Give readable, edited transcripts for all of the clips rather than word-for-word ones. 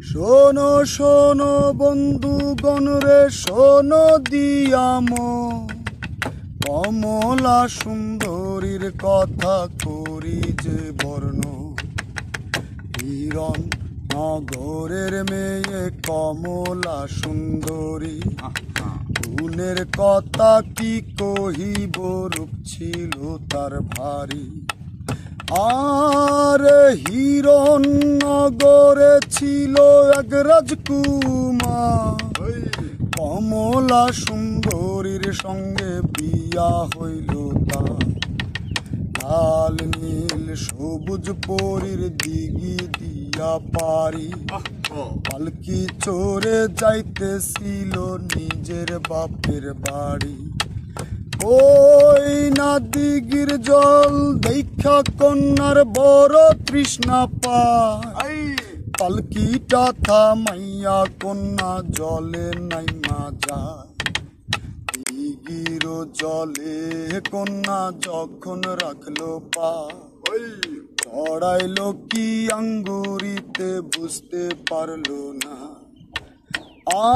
শোনো শোনো বন্ধুগণ রে, শোনো দিয়াম কমলা সুন্দরীর কথা করি যে বর্ণ। হিরণ নগরের মেয়ে কমলা সুন্দরী, গুণের কথা কি কহিব, রূপ ছিল তার ভারী। আর হিরণ নগরে ছিল এক রাজকুমার, কমলা সুন্দরীর সঙ্গে বিয়া হইল তার। লাল নীল সবুজ পরীর দিগি দিয়া পারি, পালকি চড়ে যাইতেছিল নিজের বাপের বাড়ি। ওই না দিগির জল দেখা কন্যার বড় তৃষ্ণা পায়, পালকিটা থামাইয়া কন্যা জলে নাইমা যায়। দিগির জলে কন্যা যখন রাখলো পা, চড়াইলো কি আঙ্গুরিতে বুঝতে পারলো না।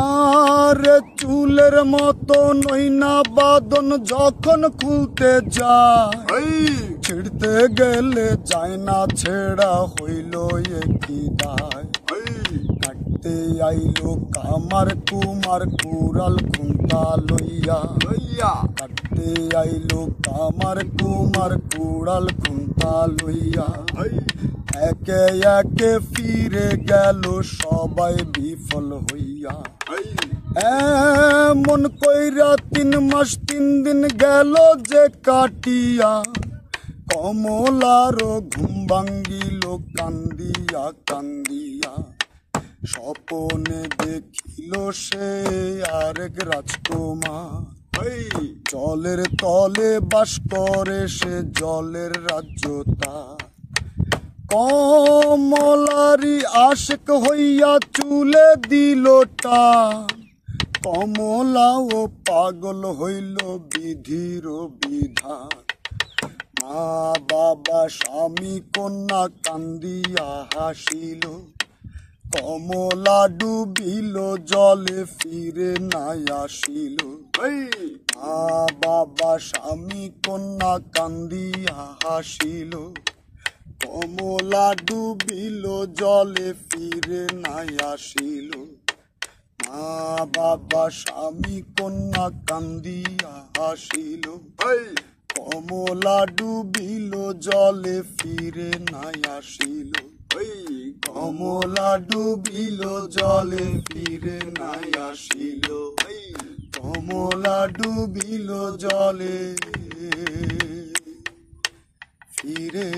আর চুলের মতো নইনা বাদন যখন খুলতে যায়, ছিড়তে গেলে যায় না ছেড়া, হইল একই দায়। কাটতে আইলো কামার কুমার কুড়াল খুন্তা লইয়া, কাটতে আইলো কামার কুমার কুড়াল খুন্তা লইয়া। একে একে ফিরে গেল সবাই বিফল হইয়া। এমন কইরা 3 মাস 3 দিন গেল যে কাটিয়া, কমলার ঘুম ভাঙ্গিল কান্দিয়া কান্দিয়া। স্বপনে দেখিল সে আরেক রাজকুমার, জলের তলে বাস করে সে, জলের রাজ্য তার। কমলারি আশেক হইয়া চুলে দিল টান, কমলাও পাগল হইল বিধির বিধান। মা বাবা স্বামী কন্যা কান্দিয়া হাসিল, কমলা ডুবিল জলে ফিরে নাই আসিল। মা বাবা স্বামী কন্যা কান্দিয়া হাসিল, কমলা ডুবিল জলে ফিরে নাই আসিল। মা বাবা স্বামী কন্যা কান্দিয়া হাসিল, কমলা ডুবিল জলে ফিরে নাই আসিল। কমলা ডুবিল জলে ফিরে নাই আসিল, কমলা ডুবিল জলে ফিরে